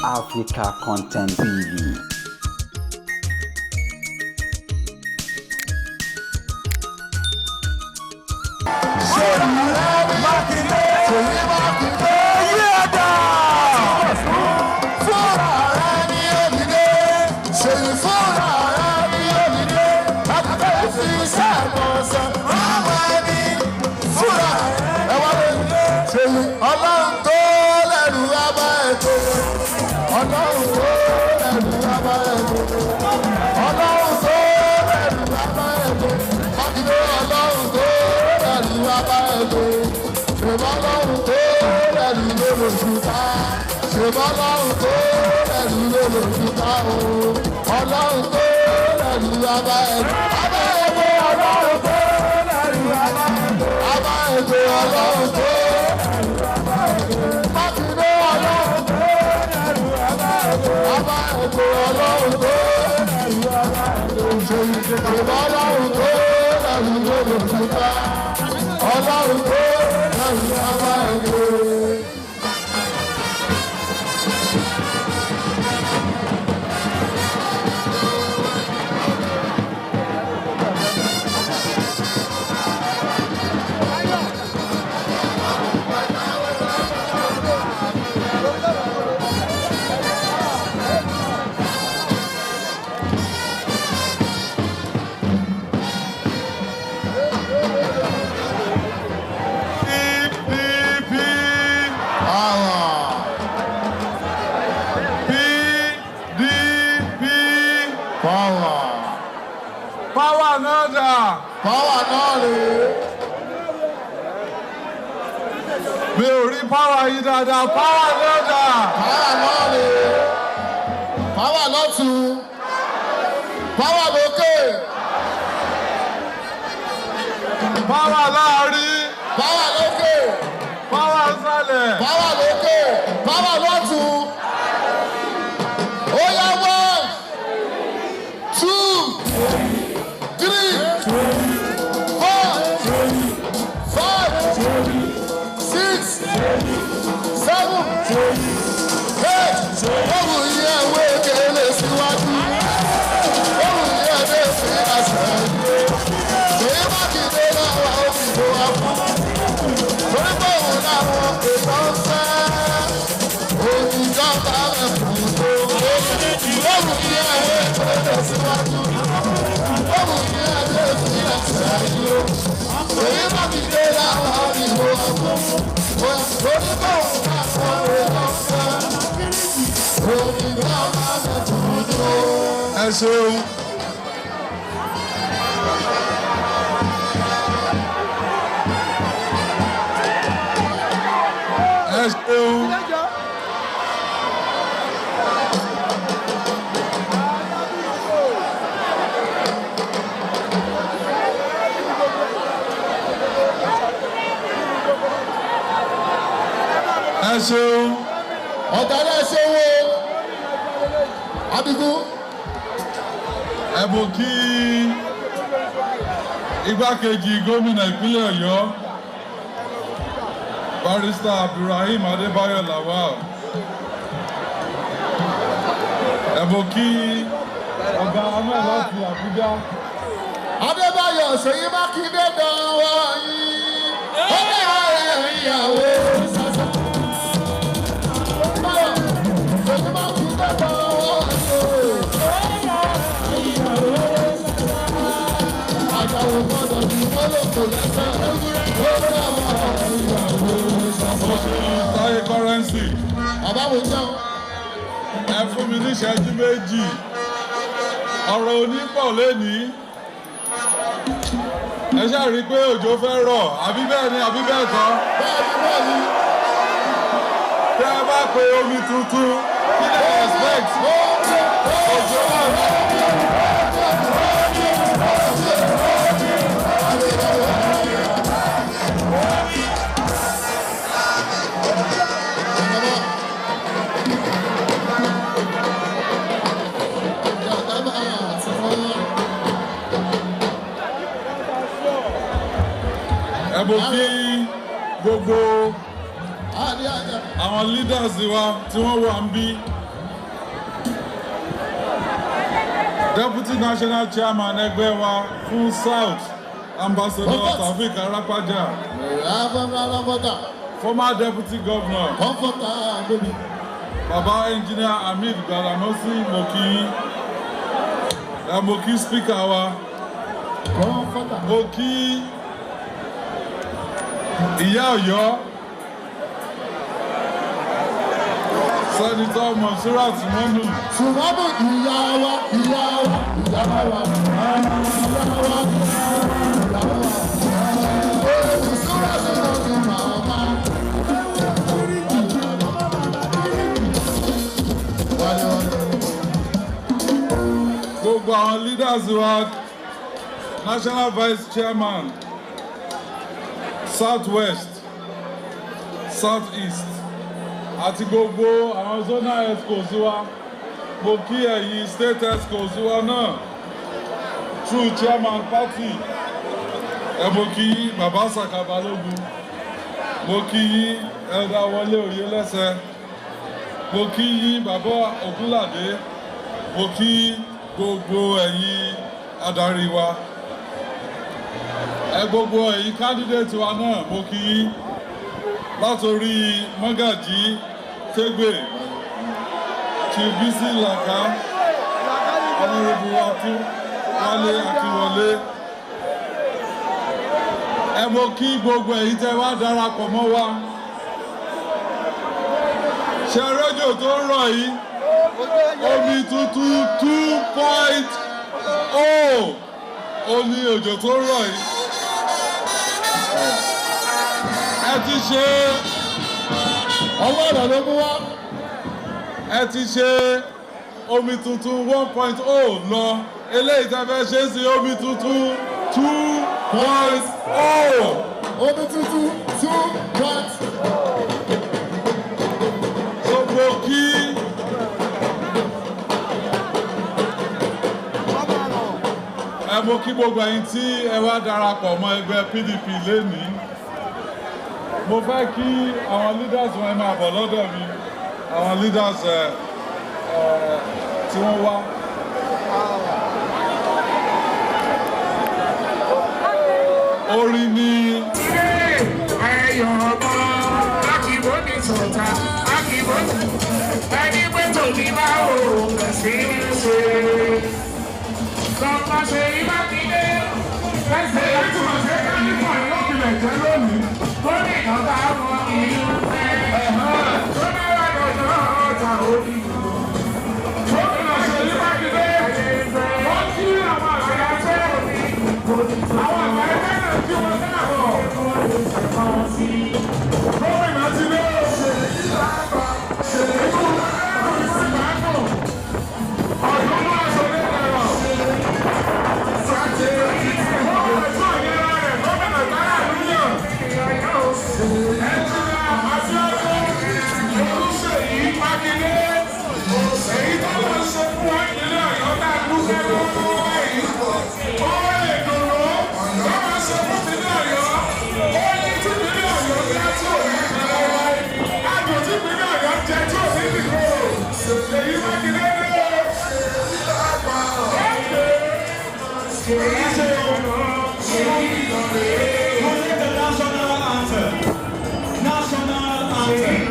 Africa Content TV. Seyi Makinde, yada. Fúnra rẹ̀ ni òdìdé, Seyi fúnra rẹ̀ ni òdìdé. Àgbẹ̀ fi ṣàkóso ọmọ ẹni. Fúnra ẹ̀ wá lé. Seyi ọlọ́run tó lẹ́rù abá ètò. Ọlọ́run tó lẹ́rù abá ètò. Ọlọ́run tó lẹ́rù abá ètò. Makinde ọlọ́run tó lẹ́rù abá ètò. Ṣèbọ́lọ́run tó lẹ́rù lólùfúta. Ṣèbọ́lọ́run tó lẹ́rù lólùfúta o. Ọlọ́run tó lẹ́rù abá ètò. Abá ètò ọlọ́run tó lẹ́rù abá ètò. Abá ètò ọlọ́run tó lẹ́rù abá ètò. Makinde ọlọ́run tó lẹ́rù abá ètò. Abá ètò ọlọ́run tó lẹ́rù abá ètò. Ṣèbọ́lọ́run tó lẹ́rù lólùfúta. Ọlọ́run tó lẹ́rù abá ètò. Power another. Power náà rèé. Mi ò rí power yìí dáadáa. Power another. Power náà rèé. Power lọ́tún. Power lókè. Power láàárín. Power lókè. Power nsàlẹ̀. Power lókè. Power lọ́tún. Ó yá 1, 2, 3, 4, 5, 6, 7, 8. Ohun yìí ẹ̀wé kele síwájú. Ohun yìí ẹ̀dẹ́ sí ẹsẹ̀. Seyi Makinde láwa òfìfo afọ. Torí pé òun làwọn èèyàn ń fẹ́. Òjìjọba rẹ̀ fún tó. Ohun yìí ẹ̀wé kele síwájú. Ohun yìí ẹ̀dẹ́ sí ẹsẹ̀ yìí. Seyi Makinde láwa òfìfo afọ. Torí pé òun làwọn èèyàn ń fẹ́. Òjìjọba rẹ̀ fún tó. Ẹ ṣeun. Ẹ ṣeun. Ẹ ṣeun. Ọ̀gá náà ṣe wo Adigun. Ẹ̀bùn kí igbákejì gómìnà ìpínlẹ̀ Ọ̀yọ́ Barrister Abdulrahim Adébáyọ̀ Lawal. Ẹ̀bùn kí ọba Ahmed láti Àbújá. Adébáyọ̀ Seyi Makinde dánwò yìí. Ó bẹ̀rẹ̀ ìyàwó sàṣà. Seyi Makinde dánwò yìí. Àjàwò gbọ́dọ̀ ní mọ́lòkò lẹ́sẹ̀. Ó bẹ̀rẹ̀ ìyàwó sàṣà. Táyé Kọ́rẹ́nsì. Àbáwò jẹun. Ẹ fún mi ní ìṣẹ́jú méjì. Ọ̀rọ̀ onípọ̀ lénìí. Ẹ ṣáà rí i pé òjò fẹ́ rọ̀, àbí bẹ́ẹ̀ ni àbí bẹ́ẹ̀ kọ́. Bẹ́ẹ̀ ni. Tẹ́ ẹ bá pe omi tuntun, kí lè expect? Òjò náà ní. Ẹ̀bùn kí gbogbo àwọn leaders wa tí wọ́n wà ń bí Deputy National Chairman Egbewa Full South, Ambassador Tafik Arapaja. Former Deputy Governor. Baba Engineer Hamid Balamosi Moki. Moki Speaker wa. Moki Ìyá Ọ̀yọ́. Senator Monsurat Monu. Sùnmọ́bù ìyá wa. Gbogbo àwọn leaders wa, National Vice Chairman, Southwest, Southeast, àti gbogbo àwọn zonal escorts wa, mo kí ẹ̀yin state escorts wa náà, through chairman party, mo kí Bàbá Saka Balógun, mo kí Elder Wọlé Oyèlẹ́sẹ̀, mo kí Bàbá Ògúnládé, mo kí gbogbo ẹ̀yin adarí wa, gbogbo ẹ̀yin candidate wa náà, mo kí látorí Mọ́gàjí Tégbè, Chief Bisi Laka, Honorable Wálé Akínwọlé. Mo kí gbogbo ẹ̀yin tẹ́ wá darapọ̀ mọ́ wa. Ṣé rédíò tó ń rọ̀ yìí? Omi tuntun 2.0 omi òjò tó ń rọ̀ yìí. Ẹ ti ṣe Ọwọ́ rẹ̀ ló mú wá. Ẹ ti ṣe omi tuntun 1.0 lọ. Eléyìí tẹ́ fẹ́ ṣe sí omi tuntun 2.0. Omi tuntun 2.0. Gbogbo kí mo kí gbogbo ẹ̀yin tí ẹ wá darapọ̀ mọ́ ẹgbẹ́ PDP lénìí. Mo fẹ́ kí àwọn leaders wọn máa bọ̀ lọ́dọ̀ mi, àwọn leaders tí wọ́n wá. Orin ni ẹyọ ọmọ akíbo ní sọ̀tà akíbo ẹni pé tòní bá òun sí ṣe. Lọ́pàá Seyi Makinde ẹsẹ̀ láti wọ́n ṣe kánífà lọ́kìlẹ̀ jẹ́ lónìí. Gómìnà bá wọn ìlú fẹ́. Tó bá wà lọ́jọ́ ọ̀tà òbí. Gómìnà Seyi Makinde wọ́n kí àwọn àgbàyà fẹ́ òbí. Àwọn àgbàyà fẹ́ náà tí wọ́n fẹ́ náà bọ̀. Gómìnà ti lé Seyi lábà Seyi kú lórí sí ìbáàdùn. Ọ̀dọ́ máa ṣe lé ẹ̀rọ. National anthem.